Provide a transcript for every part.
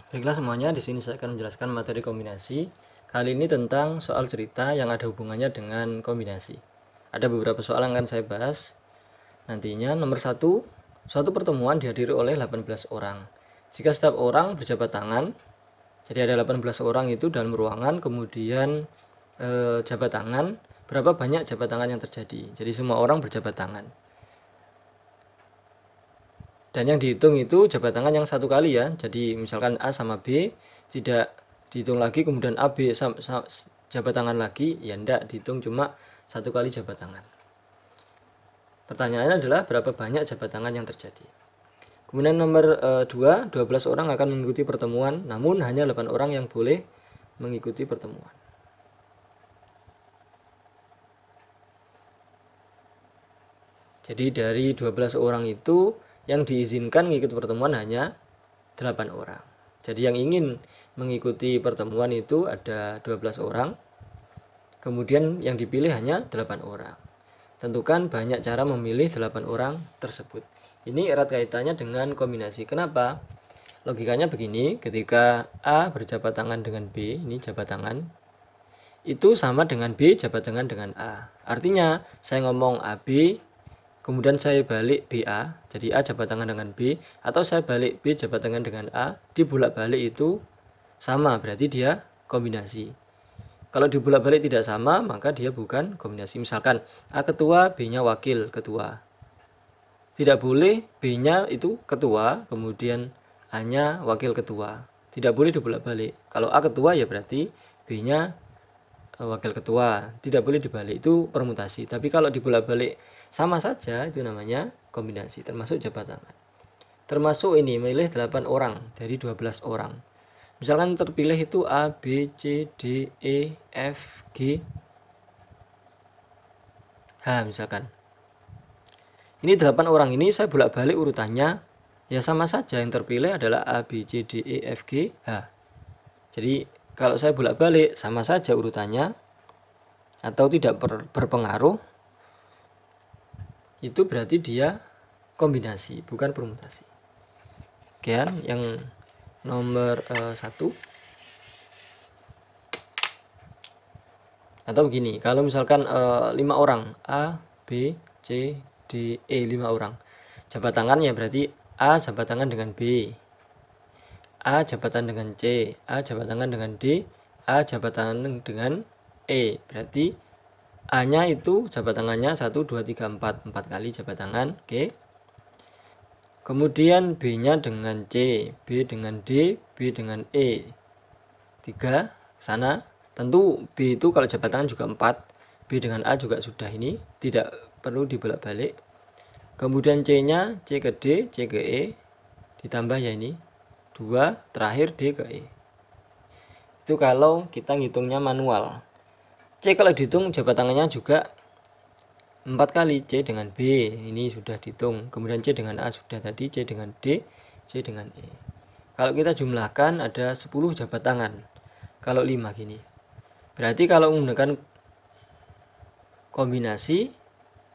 Baiklah semuanya, di sini saya akan menjelaskan materi kombinasi. Kali ini tentang soal cerita yang ada hubungannya dengan kombinasi. Ada beberapa soal yang akan saya bahas. Nantinya nomor 1, suatu pertemuan dihadiri oleh 18 orang. Jika setiap orang berjabat tangan, jadi ada 18 orang itu dalam ruangan, kemudian jabat tangan, berapa banyak jabat tangan yang terjadi? Jadi semua orang berjabat tangan. Dan yang dihitung itu jabat tangan yang satu kali ya. Jadi misalkan A sama B tidak dihitung lagi, kemudian A, B jabat tangan lagi, ya enggak, dihitung cuma satu kali jabat tangan. Pertanyaannya adalah berapa banyak jabat tangan yang terjadi. Kemudian nomor 2, 12 orang akan mengikuti pertemuan, namun hanya 8 orang yang boleh mengikuti pertemuan. Jadi dari 12 orang itu yang diizinkan mengikuti pertemuan hanya 8 orang. Jadi yang ingin mengikuti pertemuan itu ada 12 orang. Kemudian yang dipilih hanya 8 orang. Tentukan banyak cara memilih 8 orang tersebut. Ini erat kaitannya dengan kombinasi. Kenapa? Logikanya begini, ketika A berjabat tangan dengan B, ini jabat tangan, itu sama dengan B jabat tangan dengan A. Artinya saya ngomong AB, kemudian saya balik BA, jadi A jabat tangan dengan B, atau saya balik B jabat tangan dengan A, dibolak-balik itu sama, berarti dia kombinasi. Kalau dibolak-balik tidak sama, maka dia bukan kombinasi. Misalkan A ketua, B-nya wakil ketua. Tidak boleh B-nya itu ketua, kemudian A-nya wakil ketua. Tidak boleh dibolak-balik. Kalau A ketua ya berarti B-nya wakil ketua, tidak boleh dibalik, itu permutasi. Tapi kalau dibolak-balik sama saja, itu namanya kombinasi, termasuk jabat tangan. Termasuk ini memilih 8 orang dari 12 orang. Misalkan terpilih itu A, B, C, D, E, F, G, H misalkan. Ini 8 orang ini saya bolak-balik urutannya, ya sama saja, yang terpilih adalah A, B, C, D, E, F, G, H. Jadi kalau saya bolak-balik sama saja urutannya atau tidak berpengaruh, itu berarti dia kombinasi, bukan permutasi. Kemudian yang nomor 1, atau begini, kalau misalkan 5 orang, A, B, C, D, E, 5 orang, jabat tangannya berarti A jabat tangan dengan B, A jabatan dengan C, A jabat tangan dengan D, A jabat tangan dengan E. Berarti A-nya itu jabat tangannya 1, 2, 3, 4 kali jabat tangan. Oke. Kemudian B-nya dengan C, B dengan D, B dengan E. 3 sana. Tentu B itu kalau jabat tangan juga 4. B dengan A juga sudah, ini tidak perlu dibolak-balik. Kemudian C-nya C ke D, C ke E, ditambah ya ini 2, terakhir D ke E. Itu kalau kita ngitungnya manual. C kalau dihitung jabat tangannya juga 4 kali, C dengan B ini sudah dihitung. Kemudian C dengan A sudah tadi, C dengan D, C dengan E. Kalau kita jumlahkan ada 10 jabat tangan. Kalau 5 gini. Berarti kalau menggunakan kombinasi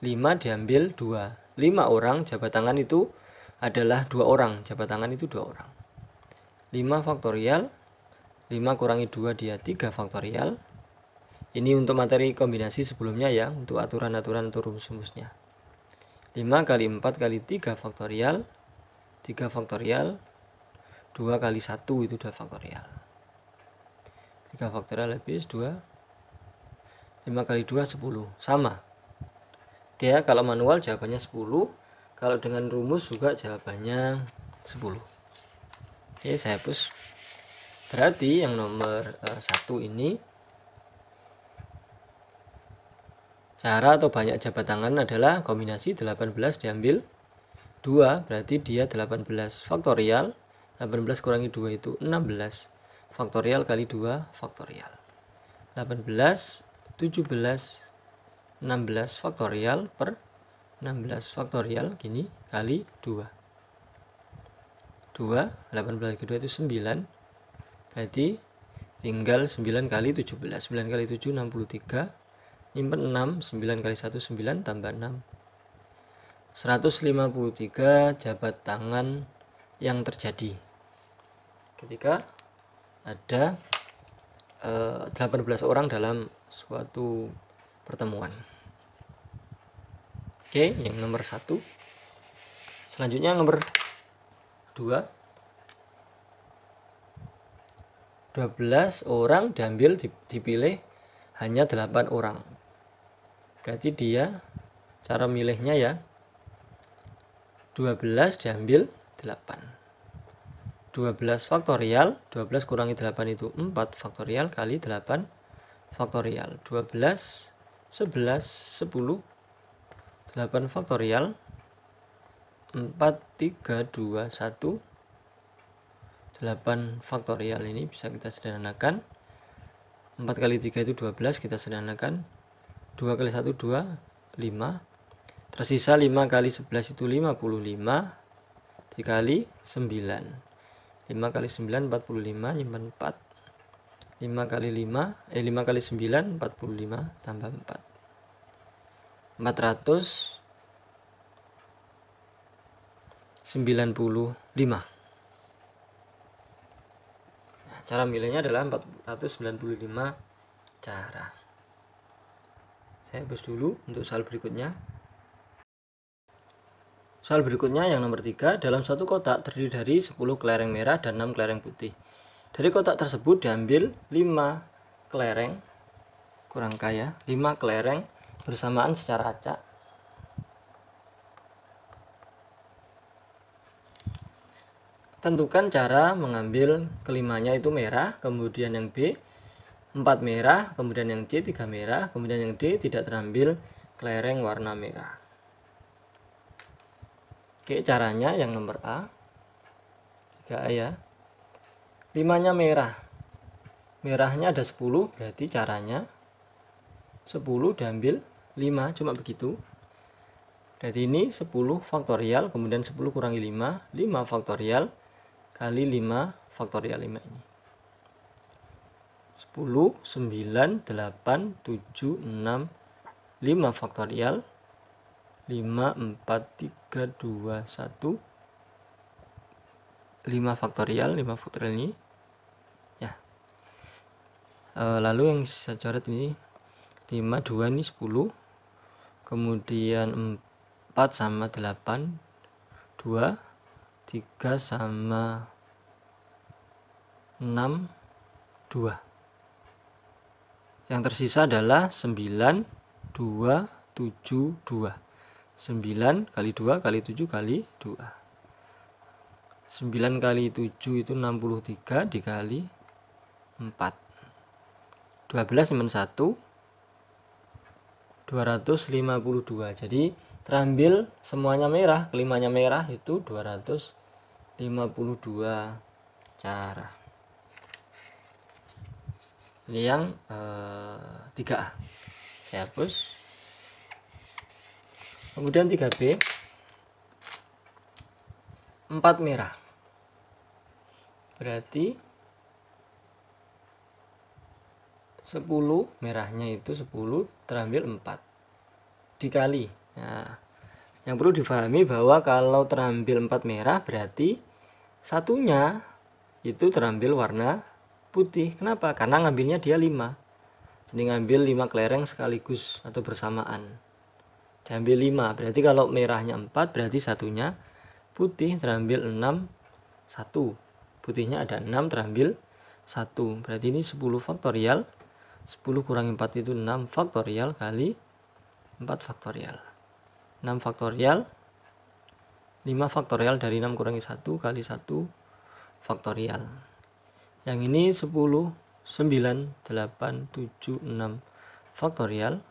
5 diambil 2. 5 orang jabat tangan itu adalah 2 orang, jabat tangan itu 2 orang. 5 faktorial, 5 kurangi 2 dia 3 faktorial. Ini untuk materi kombinasi sebelumnya ya, untuk aturan-aturan atau rumus-rumusnya. 5 kali 4 kali 3 faktorial, 3 faktorial, 2 kali 1 itu 2 faktorial. 3 faktorial habis 2, 5 kali 2 10, sama. Oke ya, kalau manual jawabannya 10, kalau dengan rumus juga jawabannya 10. Oke, saya hapus. Berarti yang nomor 1 ini, cara atau banyak jabat tangan adalah kombinasi 18 diambil 2, berarti dia 18 faktorial. 18 kurangi 2 itu 16 faktorial kali 2 faktorial. 18, 17, 16 faktorial per 16 faktorial gini kali 2. 2, 18 kali 2 itu 9. Berarti tinggal 9 kali 17. 9 kali 7 63. Nyimpen 6, 9 kali 1 9 tambah 6. 153 jabat tangan yang terjadi. ketika ada 18 orang dalam suatu pertemuan. Oke, yang nomor 1. Selanjutnya nomor 2. 12 orang dipilih hanya 8 orang. Berarti dia cara milihnya ya 12 diambil 8. 12 faktorial, 12 kurangi 8 itu 4 faktorial kali 8 faktorial. 12, 11, 10, 8 faktorial, 4, 3, 2, 1, 8 faktorial. Ini bisa kita sederhanakan. 4 kali 3 itu 12, kita sederhanakan. 2 kali 1, 2, 5. Tersisa 5 kali 11 itu 55, dikali 9. 5 kali 9 45, nyimpan 4. 5 kali 9 45 tambah 4. 495. Nah, cara milihnya adalah 495 cara. Saya hapus dulu untuk soal berikutnya. Soal berikutnya yang nomor 3, dalam satu kotak terdiri dari 10 kelereng merah dan 6 kelereng putih. Dari kotak tersebut diambil 5 kelereng, kurang kaya, 5 kelereng bersamaan secara acak. Tentukan cara mengambil kelimanya itu merah, kemudian yang B 4 merah, kemudian yang C 3 merah, kemudian yang D tidak terambil kelereng warna merah. Oke, caranya yang nomor A 3A ya. 5-nya merah. Merahnya ada 10, berarti caranya 10 diambil 5, cuma begitu. Jadi ini 10 faktorial, kemudian 10 kurangi 5, 5 faktorial kali 5 faktorial 5 ini. 10, 9, 8, 7, 6, 5 faktorial, 5, 4, 3, 2, 1, 5 faktorial ini ya. Lalu yang saya coret ini 5, 2 ini 10, kemudian 4 sama 8, 2, 3 sama 6, 2. Yang tersisa adalah 9, 2, 7, 2. 9 kali 2 kali 7 kali 2. 9 kali 7 itu 63 dikali 4. 12 minus 1, 252. Jadi terambil semuanya merah, kelimanya merah itu 252 cara. Ini yang 3A. Saya hapus. Kemudian 3B 4 merah. Berarti 10 merahnya itu 10 terambil 4 dikali. Nah, yang perlu difahami bahwa kalau terambil 4 merah berarti satunya itu terambil warna putih. Kenapa? Karena ngambilnya dia 5. Jadi ngambil 5 kelereng sekaligus atau bersamaan. Diambil 5, berarti kalau merahnya 4 berarti satunya putih, terambil 6, 1. Putihnya ada 6 terambil 1. Berarti ini 10 faktorial. 10 kurangi 4 itu 6 faktorial kali 4 faktorial. 6 faktorial, 5 faktorial dari 6 kurangi 1 kali 1 faktorial. Yang ini 10, 9, 8, 7, 6 faktorial.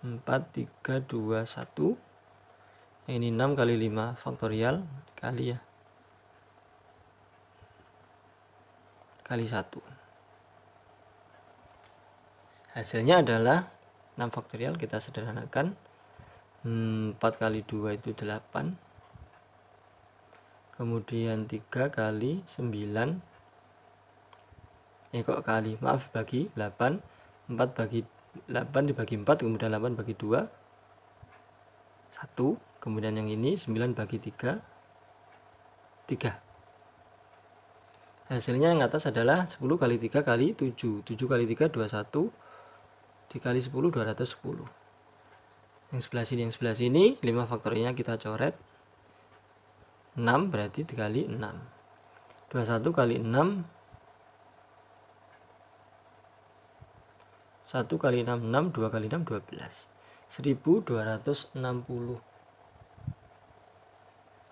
4, 3, 2, 1. Ini 6 kali 5 faktorial kali ya. Kali 1. Hasilnya adalah 6 faktorial, kita sederhanakan. 4 kali 2 itu 8. Kemudian 3 kali 9. Bagi 8. 4 bagi 8 dibagi 4, kemudian 8 bagi 2, 1. Kemudian yang ini 9 bagi 3, 3. Hasilnya yang atas adalah 10 kali 3 kali 7. 7 kali 3 21. Dikali 10 210. Yang sebelah sini 5 faktorialnya kita coret. 6 berarti dikali 6. 21 kali 6 1 kali 6 6, 2 kali 6 12. 1260.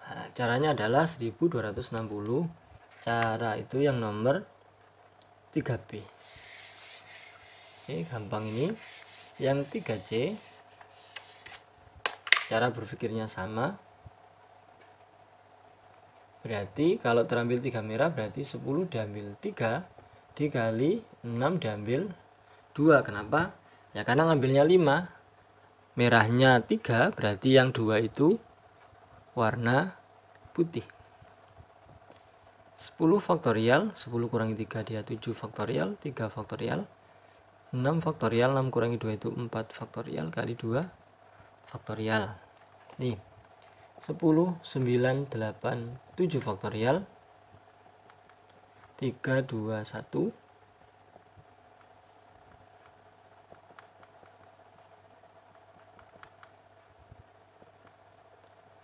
Nah, caranya adalah 1260. Cara itu yang nomor 3B. Oke, gampang ini. Yang 3C, cara berpikirnya sama. Berarti kalau terambil 3 merah berarti 10 diambil 3 dikali 6 diambil 2. Kenapa? Ya karena ngambilnya 5. Merahnya 3 berarti yang 2 itu warna putih. 10 faktorial, 10 kurangi 3 dia 7 faktorial, 3 faktorial. 6 faktorial, 6 kurangi 2 itu 4 faktorial kali 2 faktorial. Nih, 10, 9, 8, 7 faktorial. 3, 2, 1.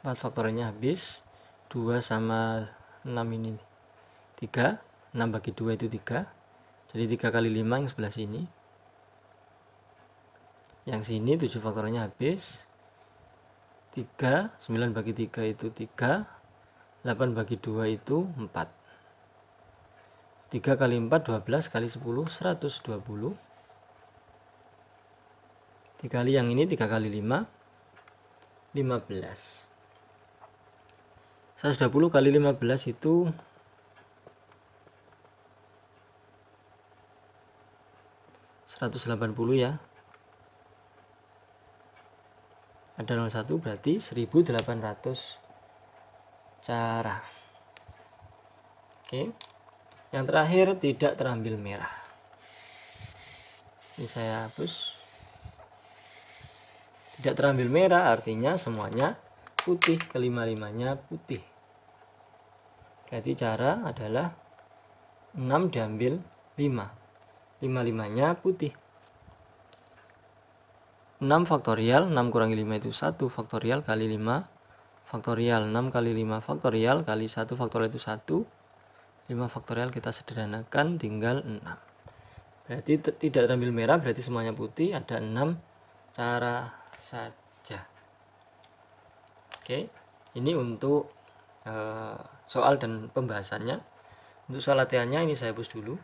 4 faktorialnya habis. 2 sama 6 ini 3. 6 bagi 2 itu 3. Jadi 3 kali 5 yang sebelah sini. Yang sini 7 faktorialnya habis. 3. 9 bagi 3 itu 3. 8 bagi 2 itu 4. 3 kali 4 12 kali 10 120. Dikali yang ini 3 kali 5 15. 120 kali 15 itu 180 ya. Ada 01 berarti 1800 cara. Oke. Yang terakhir tidak terambil merah. Ini saya hapus. Tidak terambil merah artinya semuanya putih, kelima-limanya putih. Berarti cara adalah 6 diambil 5. 5-5-nya putih. 6 faktorial, 6 kurangi 5 itu 1 faktorial kali 5 faktorial. 6 kali 5 faktorial kali 1 faktorial itu 1. 5 faktorial kita sederhanakan tinggal 6. Berarti tidak terambil merah berarti semuanya putih. Ada 6 cara saja. Oke, ini untuk soal dan pembahasannya. Untuk soal latihannya ini saya hapus dulu.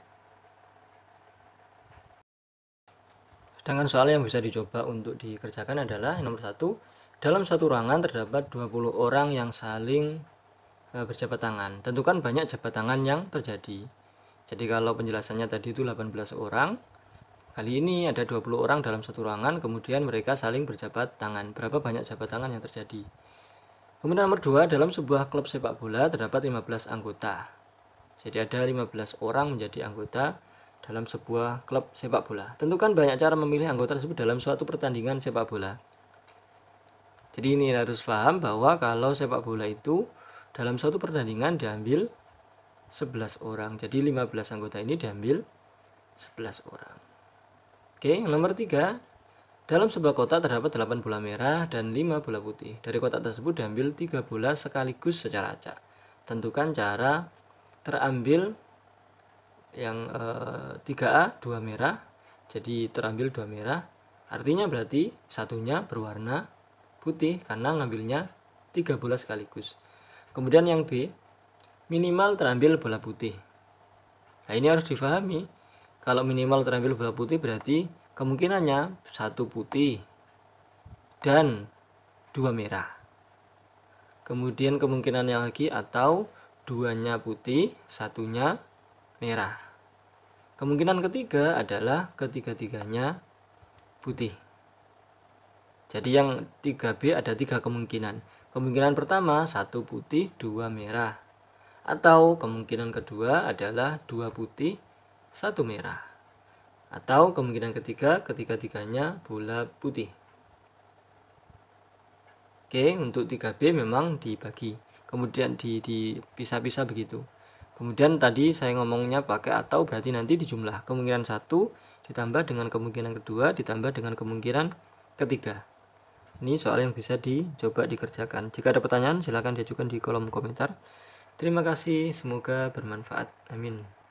Sedangkan soal yang bisa dicoba untuk dikerjakan adalah yang nomor 1. Dalam satu ruangan terdapat 20 orang yang saling berjabat tangan. Tentukan banyak jabat tangan yang terjadi. Jadi kalau penjelasannya tadi itu 18 orang. Kali ini ada 20 orang dalam satu ruangan, kemudian mereka saling berjabat tangan. Berapa banyak jabat tangan yang terjadi? Kemudian nomor 2, dalam sebuah klub sepak bola terdapat 15 anggota. Jadi ada 15 orang menjadi anggota dalam sebuah klub sepak bola. Tentukan banyak cara memilih anggota tersebut dalam suatu pertandingan sepak bola. Jadi ini harus paham bahwa kalau sepak bola itu dalam suatu pertandingan diambil 11 orang. Jadi 15 anggota ini diambil 11 orang. Oke, yang nomor 3. Dalam sebuah kotak terdapat 8 bola merah dan 5 bola putih. Dari kotak tersebut diambil 3 bola sekaligus secara acak. Tentukan cara terambil yang 3A 2 merah. Jadi terambil 2 merah. Artinya berarti satunya berwarna putih karena ngambilnya 3 bola sekaligus. Kemudian yang B, minimal terambil bola putih. Nah ini harus difahami. Kalau minimal terambil bola putih berarti kemungkinannya 1 putih dan 2 merah. Kemudian kemungkinannya lagi atau 2-nya putih, 1-nya merah. Kemungkinan ketiga adalah ketiga-tiganya putih. Jadi yang 3B ada 3 kemungkinan. Kemungkinan pertama 1 putih, 2 merah. Atau kemungkinan kedua adalah 2 putih, 1 merah. Atau kemungkinan ketiga, ketiga-tiganya bola putih. Oke, untuk 3B memang dibagi. Kemudian dipisah-pisah begitu. Kemudian tadi saya ngomongnya pakai atau, berarti nanti dijumlah kemungkinan 1 ditambah dengan kemungkinan kedua ditambah dengan kemungkinan ketiga. Ini soal yang bisa dicoba dikerjakan. Jika ada pertanyaan silahkan diajukan di kolom komentar. Terima kasih, semoga bermanfaat. Amin.